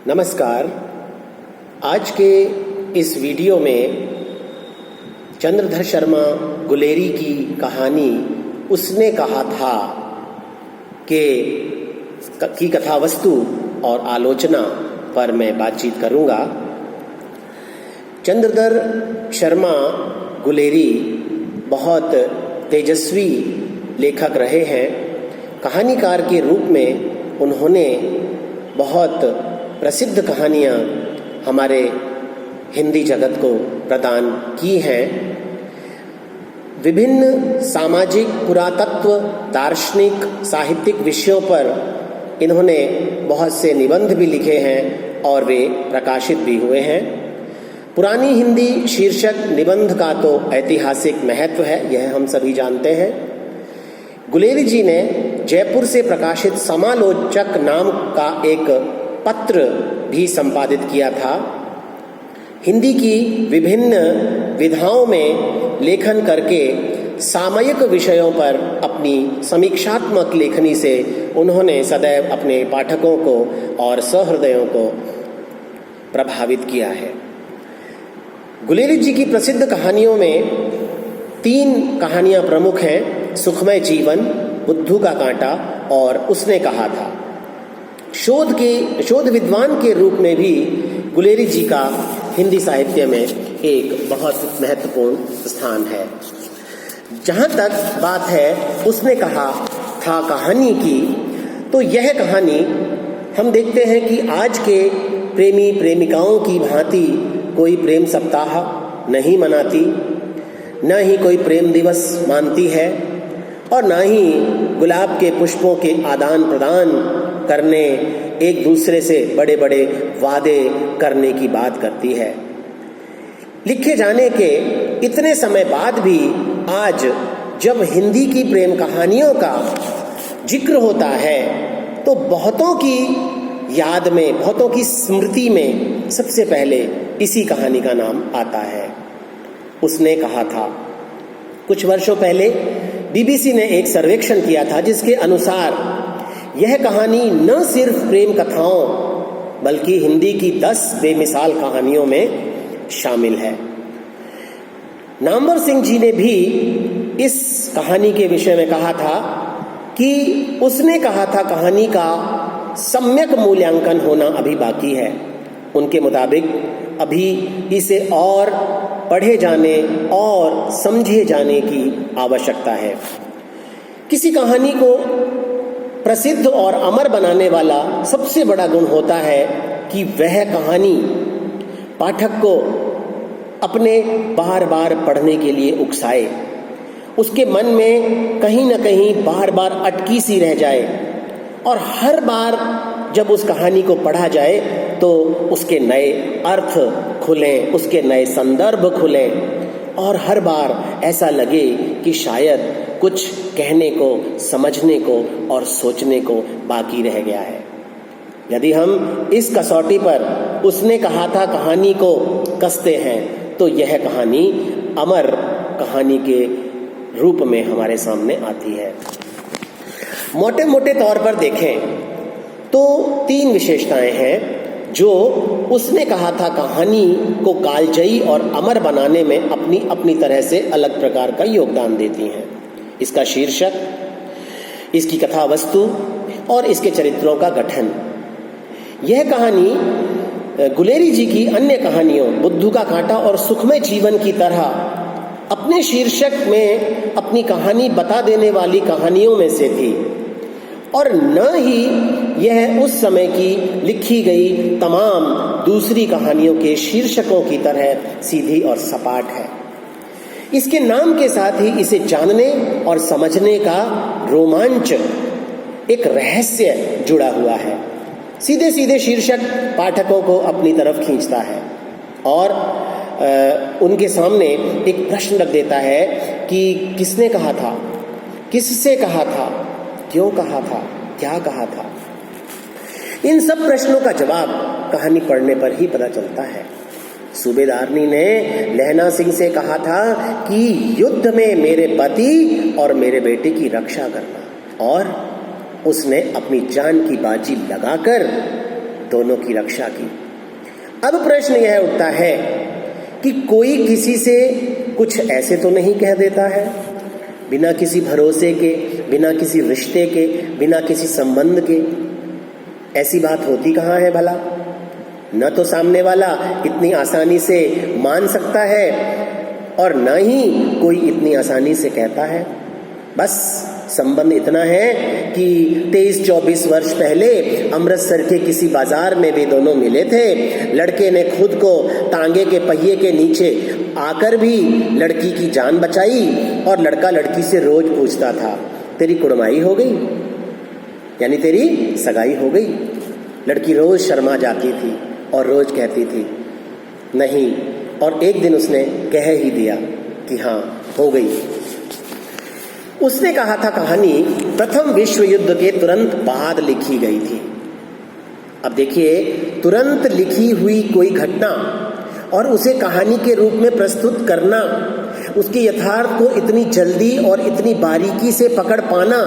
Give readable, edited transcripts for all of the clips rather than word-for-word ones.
नमस्कार। आज के इस वीडियो में चंद्रधर शर्मा गुलेरी की कहानी उसने कहा था की कथा वस्तु और आलोचना पर मैं बातचीत करूंगा। चंद्रधर शर्मा गुलेरी बहुत तेजस्वी लेखक रहे हैं। कहानीकार के रूप में उन्होंने बहुत प्रसिद्ध कहानियाँ हमारे हिंदी जगत को प्रदान की हैं। विभिन्न सामाजिक, पुरातत्व, दार्शनिक, साहित्यिक विषयों पर इन्होंने बहुत से निबंध भी लिखे हैं और वे प्रकाशित भी हुए हैं। पुरानी हिंदी शीर्षक निबंध का तो ऐतिहासिक महत्व है, यह हम सभी जानते हैं। गुलेरी जी ने जयपुर से प्रकाशित समालोचक नाम का एक पत्र भी संपादित किया था। हिंदी की विभिन्न विधाओं में लेखन करके सामयिक विषयों पर अपनी समीक्षात्मक लेखनी से उन्होंने सदैव अपने पाठकों को और सहृदयों को प्रभावित किया है। गुलेरी जी की प्रसिद्ध कहानियों में 3 कहानियां प्रमुख हैं: सुखमय जीवन, बुद्धू का कांटा और उसने कहा था। शोध विद्वान के रूप में भी गुलेरी जी का हिंदी साहित्य में एक बहुत महत्वपूर्ण स्थान है। जहाँ तक बात है उसने कहा था कहानी की, तो यह कहानी हम देखते हैं कि आज के प्रेमी प्रेमिकाओं की भांति कोई प्रेम सप्ताह नहीं मनाती, न ही कोई प्रेम दिवस मानती है और न ही गुलाब के पुष्पों के आदान प्रदान करने, एक दूसरे से बड़े बड़े वादे करने की बात करती है। लिखे जाने के इतने समय बाद भी आज जब हिंदी की प्रेम कहानियों का जिक्र होता है तो बहुतों की याद में, बहुतों की स्मृति में सबसे पहले इसी कहानी का नाम आता है। उसने कहा था। कुछ वर्षों पहले बीबीसी ने एक सर्वेक्षण किया था जिसके अनुसार यह कहानी न सिर्फ प्रेम कथाओं बल्कि हिंदी की 10 बेमिसाल कहानियों में शामिल है। नामवर सिंह जी ने भी इस कहानी के विषय में कहा था कि उसने कहा था कहानी का सम्यक मूल्यांकन होना अभी बाकी है। उनके मुताबिक अभी इसे और पढ़े जाने और समझे जाने की आवश्यकता है। किसी कहानी को प्रसिद्ध और अमर बनाने वाला सबसे बड़ा गुण होता है कि वह कहानी पाठक को अपने बार बार पढ़ने के लिए उकसाए, उसके मन में कहीं न कहीं बार बार अटकी सी रह जाए और हर बार जब उस कहानी को पढ़ा जाए तो उसके नए अर्थ खुलें, उसके नए संदर्भ खुलें और हर बार ऐसा लगे कि शायद कुछ कहने को, समझने को और सोचने को बाकी रह गया है। यदि हम इस कसौटी पर उसने कहा था कहानी को कसते हैं तो यह कहानी अमर कहानी के रूप में हमारे सामने आती है। मोटे मोटे तौर पर देखें तो 3 विशेषताएं हैं जो उसने कहा था कहानी को कालजयी और अमर बनाने में अपनी अपनी तरह से अलग प्रकार का योगदान देती हैं। इसका शीर्षक, इसकी कथा वस्तु और इसके चरित्रों का गठन। यह कहानी गुलेरी जी की अन्य कहानियों बुद्धू का कांटा और सुखमय जीवन की तरह अपने शीर्षक में अपनी कहानी बता देने वाली कहानियों में से थी और न ही यह उस समय की लिखी गई तमाम दूसरी कहानियों के शीर्षकों की तरह सीधी और सपाट है। इसके नाम के साथ ही इसे जानने और समझने का रोमांच, एक रहस्य जुड़ा हुआ है। सीधे सीधे शीर्षक पाठकों को अपनी तरफ खींचता है और उनके सामने एक प्रश्न रख देता है कि किसने कहा था, किससे कहा था, क्यों कहा था, क्या कहा था। इन सब प्रश्नों का जवाब कहानी पढ़ने पर ही पता चलता है। सूबेदारनी ने लहना सिंह से कहा था कि युद्ध में मेरे पति और मेरे बेटे की रक्षा करना, और उसने अपनी जान की बाजी लगाकर दोनों की रक्षा की। अब प्रश्न यह उठता है कि कोई किसी से कुछ ऐसे तो नहीं कह देता है, बिना किसी भरोसे के, बिना किसी रिश्ते के, बिना किसी संबंध के। ऐसी बात होती कहाँ है भला? न तो सामने वाला इतनी आसानी से मान सकता है और न ही कोई इतनी आसानी से कहता है। बस संबंध इतना है कि 23-24 वर्ष पहले अमृतसर के किसी बाजार में भी दोनों मिले थे। लड़के ने खुद को तांगे के पहिए के नीचे आकर भी लड़की की जान बचाई और लड़का लड़की से रोज पूछता था, तेरी कुड़माई हो गई, यानी तेरी सगाई हो गई। लड़की रोज शर्मा जाती थी और रोज कहती थी नहीं, और एक दिन उसने कह ही दिया कि हाँ हो गई। उसने कहा था कहानी प्रथम विश्व युद्ध के तुरंत बाद लिखी गई थी। अब देखिए, तुरंत लिखी हुई कोई घटना और उसे कहानी के रूप में प्रस्तुत करना, उसके यथार्थ को इतनी जल्दी और इतनी बारीकी से पकड़ पाना,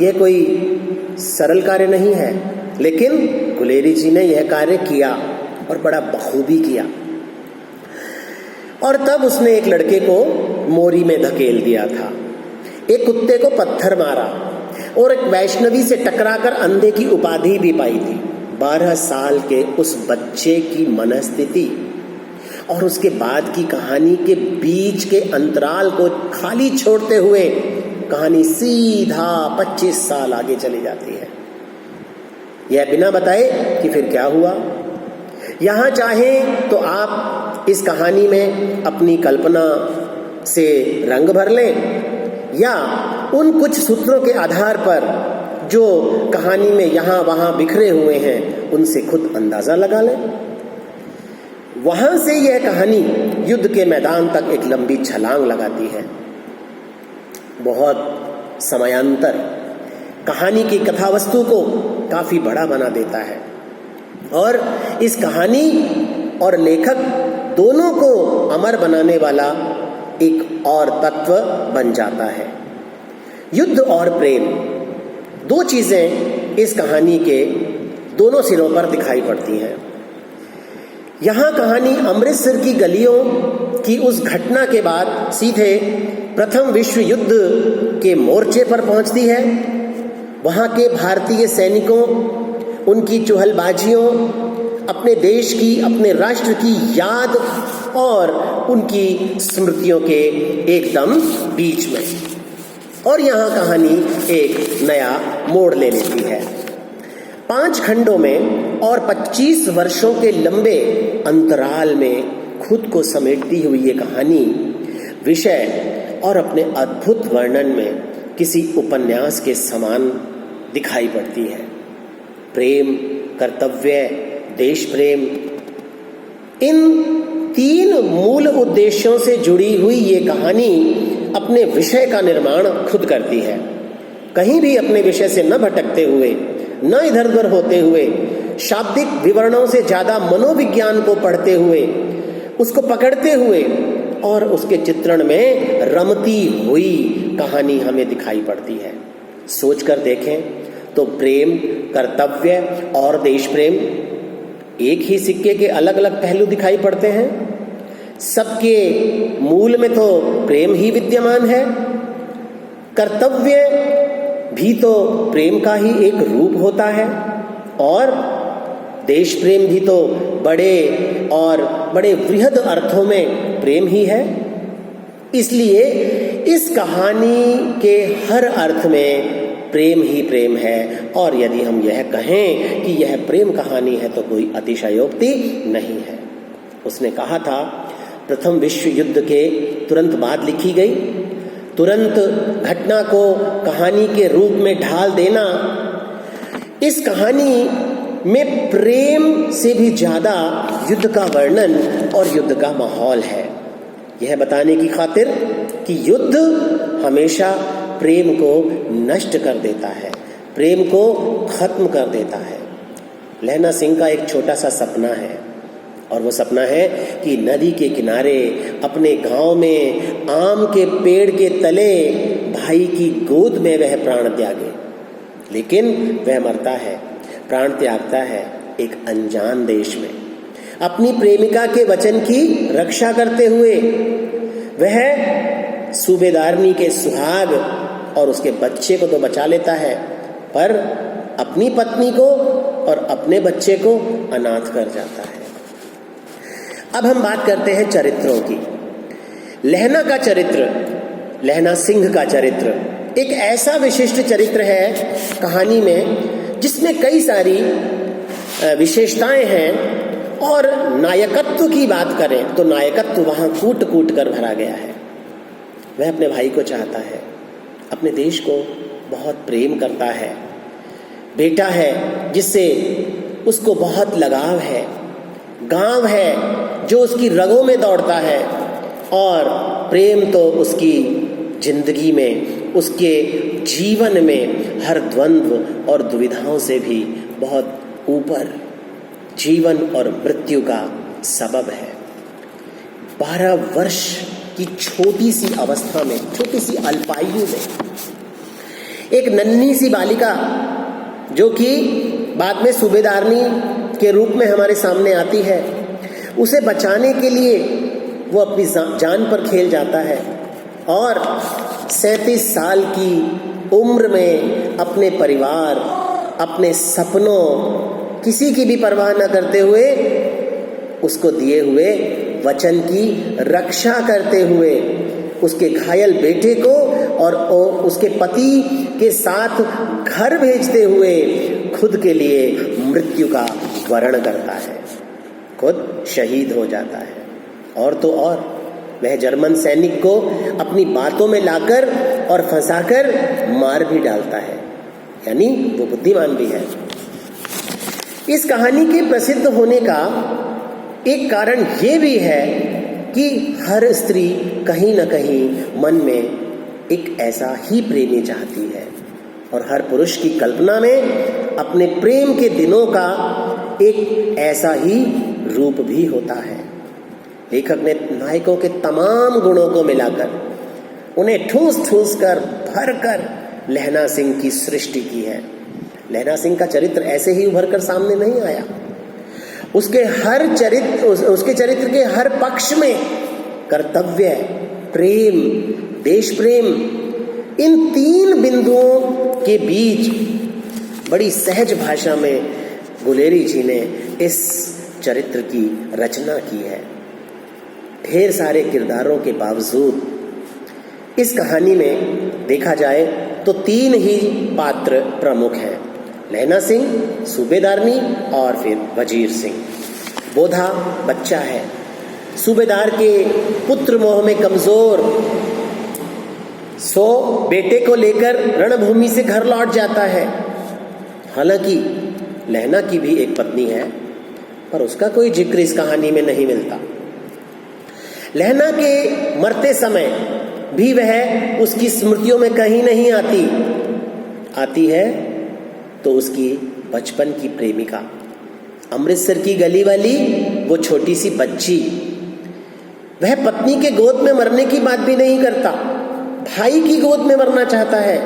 यह कोई सरल कार्य नहीं है। लेकिन गुलेरी जी ने यह कार्य किया और बड़ा बखूबी किया। और तब उसने एक लड़के को मोरी में धकेल दिया था, एक कुत्ते को पत्थर मारा और एक वैष्णवी से टकराकर अंधे की उपाधि भी पाई थी। 12 साल के उस बच्चे की मनस्थिति और उसके बाद की कहानी के बीच के अंतराल को खाली छोड़ते हुए कहानी सीधा 25 साल आगे चली जाती है। यह बिना बताए कि फिर क्या हुआ। यहां चाहे तो आप इस कहानी में अपनी कल्पना से रंग भर लें या उन कुछ सूत्रों के आधार पर जो कहानी में यहां वहां बिखरे हुए हैं उनसे खुद अंदाजा लगा लें। वहां से यह कहानी युद्ध के मैदान तक एक लंबी छलांग लगाती है। बहुत समयांतर कहानी की कथावस्तु को काफी बड़ा बना देता है और इस कहानी और लेखक दोनों को अमर बनाने वाला एक और तत्व बन जाता है। युद्ध और प्रेम, दो चीजें इस कहानी के दोनों सिरों पर दिखाई पड़ती हैं। यहां कहानी अमृतसर की गलियों की उस घटना के बाद सीधे प्रथम विश्व युद्ध के मोर्चे पर पहुंचती है। वहां के भारतीय सैनिकों, उनकी चुहलबाजियों, अपने देश की, अपने राष्ट्र की याद और उनकी स्मृतियों के एकदम बीच में। और यहाँ कहानी एक नया मोड़ ले लेती है। 5 खंडों में और 25 वर्षों के लंबे अंतराल में खुद को समेटती हुई ये कहानी विषय और अपने अद्भुत वर्णन में किसी उपन्यास के समान दिखाई पड़ती है। प्रेम, कर्तव्य, देश प्रेम, इन 3 मूल उद्देश्यों से जुड़ी हुई ये कहानी अपने विषय का निर्माण खुद करती है। कहीं भी अपने विषय से न भटकते हुए, न इधर उधर होते हुए, शाब्दिक विवरणों से ज्यादा मनोविज्ञान को पढ़ते हुए, उसको पकड़ते हुए और उसके चित्रण में रमती हुई कहानी हमें दिखाई पड़ती है। सोचकर देखें तो प्रेम, कर्तव्य और देश प्रेम एक ही सिक्के के अलग अलग पहलू दिखाई पड़ते हैं। सबके मूल में तो प्रेम ही विद्यमान है। कर्तव्य भी तो प्रेम का ही एक रूप होता है और देश प्रेम भी तो बड़े और बड़े वृहद अर्थों में प्रेम ही है। इसलिए इस कहानी के हर अर्थ में प्रेम ही प्रेम है। और यदि हम यह कहें कि यह प्रेम कहानी है तो कोई अतिशयोक्ति नहीं है। उसने कहा था प्रथम विश्व युद्ध के तुरंत बाद लिखी गई, तुरंत घटना को कहानी के रूप में ढाल देना। इस कहानी में प्रेम से भी ज्यादा युद्ध का वर्णन और युद्ध का माहौल है। यह बताने की खातिर कि युद्ध हमेशा प्रेम को नष्ट कर देता है, प्रेम को खत्म कर देता है। लहना सिंह का एक छोटा सा सपना है और वो सपना है कि नदी के किनारे अपने गांव में आम के पेड़ के तले भाई की गोद में वह प्राण त्यागे। लेकिन वह मरता है, प्राण त्यागता है एक अनजान देश में अपनी प्रेमिका के वचन की रक्षा करते हुए वह सूबेदारनी के सुहाग और उसके बच्चे को तो बचा लेता है, पर अपनी पत्नी को और अपने बच्चे को अनाथ कर जाता है। अब हम बात करते हैं चरित्रों की। लहना का चरित्र, लहना सिंह का चरित्र एक ऐसा विशिष्ट चरित्र है कहानी में जिसमें कई सारी विशेषताएं हैं, और नायकत्व की बात करें तो नायकत्व वहां कूट कूट कर भरा गया है। वह अपने भाई को चाहता है, अपने देश को बहुत प्रेम करता है, बेटा है जिससे उसको बहुत लगाव है, गांव है जो उसकी रगों में दौड़ता है, और प्रेम तो उसकी जिंदगी में, उसके जीवन में हर द्वंद्व और दुविधाओं से भी बहुत ऊपर, जीवन और मृत्यु का सबब है। 12 वर्ष की छोटी सी अवस्था में, छोटी सी अल्पायु में एक नन्ही सी बालिका जो कि बाद में सूबेदारनी के रूप में हमारे सामने आती है, उसे बचाने के लिए वो अपनी जान पर खेल जाता है और 37 साल की उम्र में अपने परिवार, अपने सपनों, किसी की भी परवाह न करते हुए उसको दिए हुए वचन की रक्षा करते हुए उसके घायल बेटे को और उसके पति के साथ घर भेजते हुए खुद के लिए मृत्यु का वरण करता है, खुद शहीद हो जाता है। और तो और वह जर्मन सैनिक को अपनी बातों में लाकर और फंसाकर मार भी डालता है, यानी वो बुद्धिमान भी है। इस कहानी के प्रसिद्ध होने का एक कारण ये भी है कि हर स्त्री कहीं न कहीं मन में एक ऐसा ही प्रेमी चाहती है, और हर पुरुष की कल्पना में अपने प्रेम के दिनों का एक ऐसा ही रूप भी होता है। लेखक ने नायकों के तमाम गुणों को मिलाकर उन्हें ठूस ठूस कर भर कर लहना सिंह की सृष्टि की है। लहना सिंह का चरित्र ऐसे ही उभर कर सामने नहीं आया। उसके चरित्र के हर पक्ष में कर्तव्य, प्रेम, देश प्रेम, इन 3 बिंदुओं के बीच बड़ी सहज भाषा में गुलेरी जी ने इस चरित्र की रचना की है। ढेर सारे किरदारों के बावजूद इस कहानी में देखा जाए तो 3 ही पात्र प्रमुख हैं, लहना सिंह, सूबेदारनी और फिर वजीर सिंह। बोधा बच्चा है, सूबेदार के पुत्र मोह में कमजोर, सो बेटे को लेकर रणभूमि से घर लौट जाता है। हालांकि लहना की भी एक पत्नी है, पर उसका कोई जिक्र इस कहानी में नहीं मिलता। लहना के मरते समय भी वह उसकी स्मृतियों में कहीं नहीं आती है तो उसकी बचपन की प्रेमिका, अमृतसर की गली वाली वो छोटी सी बच्ची। वह पत्नी के गोद में मरने की बात भी नहीं करता, भाई की गोद में मरना चाहता है।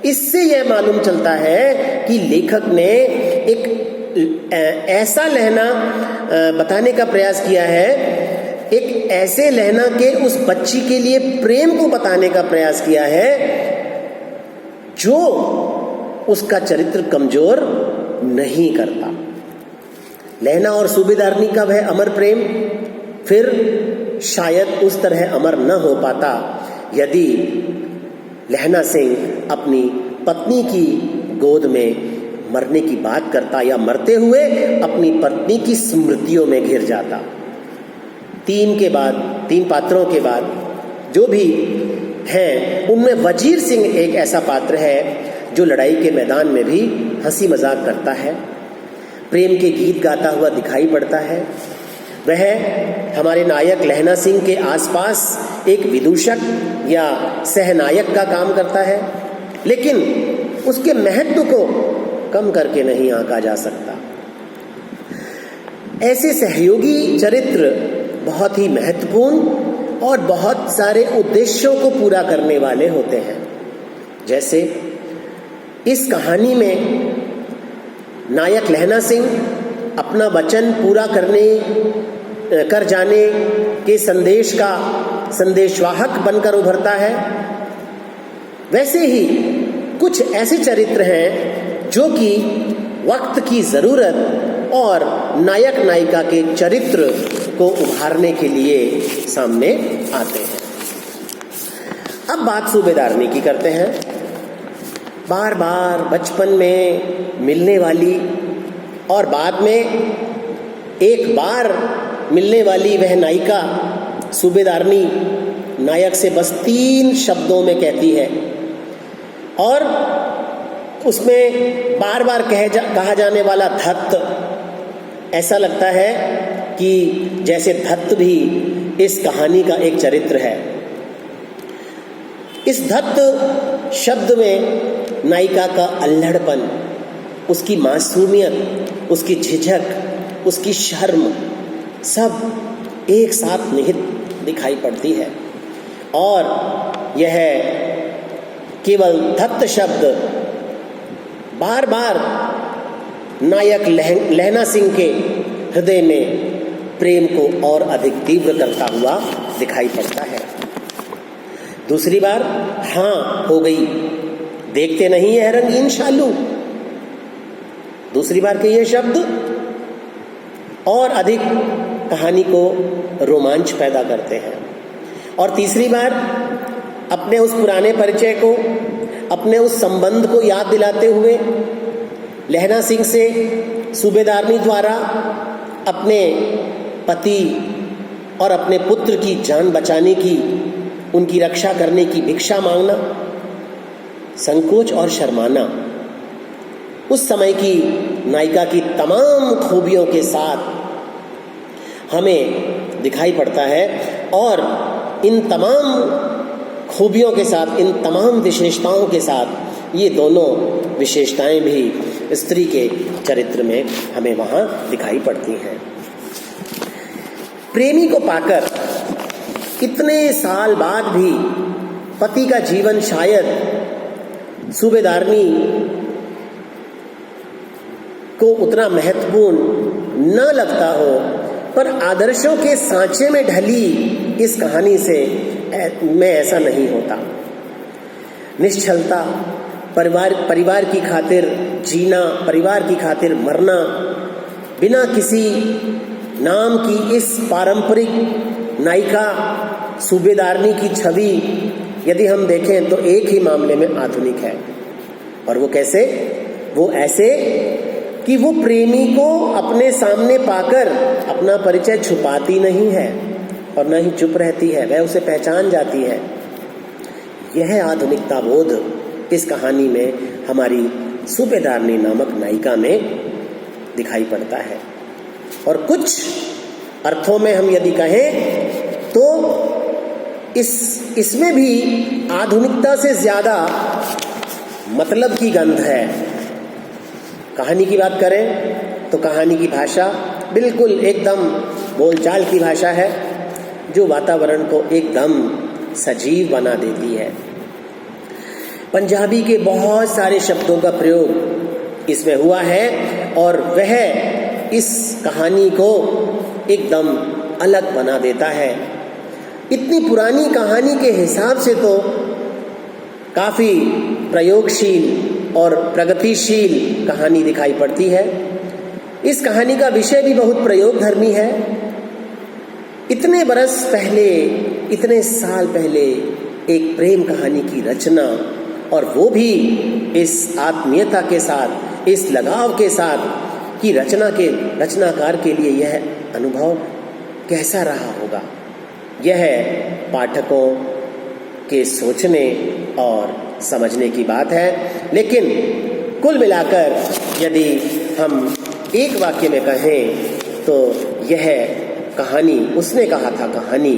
इससे यह मालूम चलता है कि लेखक ने एक ऐसा लहना बताने का प्रयास किया है, एक ऐसे लहना के उस बच्ची के लिए प्रेम को बताने का प्रयास किया है जो उसका चरित्र कमजोर नहीं करता। लहना और सूबेदारनी का वह अमर प्रेम फिर शायद उस तरह अमर न हो पाता यदि लहना सिंह अपनी पत्नी की गोद में मरने की बात करता या मरते हुए अपनी पत्नी की स्मृतियों में घिर जाता। 3 पात्रों के बाद जो भी हैं उनमें वजीर सिंह एक ऐसा पात्र है जो लड़ाई के मैदान में भी हंसी मजाक करता है, प्रेम के गीत गाता हुआ दिखाई पड़ता है। वह हमारे नायक लहना सिंह के आसपास एक विदूषक या सहनायक का काम करता है, लेकिन उसके महत्व को कम करके नहीं आंका जा सकता। ऐसे सहयोगी चरित्र बहुत ही महत्वपूर्ण और बहुत सारे उद्देश्यों को पूरा करने वाले होते हैं। जैसे इस कहानी में नायक लहना सिंह अपना वचन पूरा कर जाने के संदेश का संदेशवाहक बनकर उभरता है, वैसे ही कुछ ऐसे चरित्र हैं जो कि वक्त की ज़रूरत और नायक नायिका के चरित्र को उभारने के लिए सामने आते हैं। अब बात सूबेदारनी की करते हैं। बार बार बचपन में मिलने वाली और बाद में एक बार मिलने वाली वह नायिका सूबेदारनी नायक से बस 3 शब्दों में कहती है और उसमें बार बार कहा जाने वाला धत्त, ऐसा लगता है कि जैसे धत्त भी इस कहानी का एक चरित्र है। इस धत्त शब्द में नायिका का अल्हड़पन, उसकी मासूमियत, उसकी झिझक, उसकी शर्म सब एक साथ निहित दिखाई पड़ती है और यह केवल धत्त शब्द बार बार नायक लहना सिंह के हृदय में प्रेम को और अधिक तीव्र करता हुआ दिखाई पड़ता है। दूसरी बार हाँ हो गई, देखते नहीं है रंगीन शालू, दूसरी बार के ये शब्द और अधिक कहानी को रोमांच पैदा करते हैं। और तीसरी बार अपने उस पुराने परिचय को, अपने उस संबंध को याद दिलाते हुए लहना सिंह से सूबेदारनी द्वारा अपने पति और अपने पुत्र की जान बचाने की, उनकी रक्षा करने की भिक्षा मांगना, संकोच और शर्माना उस समय की नायिका की तमाम खूबियों के साथ हमें दिखाई पड़ता है और इन तमाम खूबियों के साथ, इन तमाम विशेषताओं के साथ ये दोनों विशेषताएं भी स्त्री के चरित्र में हमें वहाँ दिखाई पड़ती हैं। प्रेमी को पाकर इतने साल बाद भी पति का जीवन शायद सूबेदारनी को उतना महत्वपूर्ण न लगता हो, पर आदर्शों के सांचे में ढली इस कहानी से में ऐसा नहीं होता। निश्चलता, परिवार की खातिर जीना, परिवार की खातिर मरना, बिना किसी नाम की इस पारंपरिक नायिका सूबेदारनी की छवि यदि हम देखें तो एक ही मामले में आधुनिक है। और वो कैसे? वो ऐसे कि वो प्रेमी को अपने सामने पाकर अपना परिचय छुपाती नहीं है और न ही चुप रहती है, वह उसे पहचान जाती है। यह आधुनिकता बोध इस कहानी में हमारी सूबेदारनी नामक नायिका में दिखाई पड़ता है। और कुछ अर्थों में हम यदि कहें तो इसमें भी आधुनिकता से ज्यादा मतलब की गंध है। कहानी की बात करें तो कहानी की भाषा बिल्कुल एकदम बोलचाल की भाषा है जो वातावरण को एकदम सजीव बना देती है। पंजाबी के बहुत सारे शब्दों का प्रयोग इसमें हुआ है और वह इस कहानी को एकदम अलग बना देता है। इतनी पुरानी कहानी के हिसाब से तो काफ़ी प्रयोगशील और प्रगतिशील कहानी दिखाई पड़ती है। इस कहानी का विषय भी बहुत प्रयोगधर्मी है। इतने बरस पहले, इतने साल पहले एक प्रेम कहानी की रचना, और वो भी इस आत्मीयता के साथ, इस लगाव के साथ कि रचनाकार के लिए यह अनुभव कैसा रहा होगा, यह पाठकों के सोचने और समझने की बात है। लेकिन कुल मिलाकर यदि हम एक वाक्य में कहें तो यह कहानी, उसने कहा था कहानी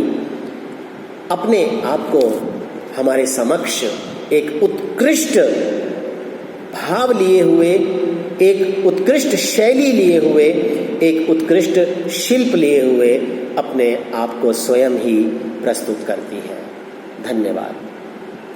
अपने आप को हमारे समक्ष एक उत्कृष्ट भाव लिए हुए, एक उत्कृष्ट शैली लिए हुए, एक उत्कृष्ट शिल्प लिए हुए अपने आप को स्वयं ही प्रस्तुत करती है। धन्यवाद।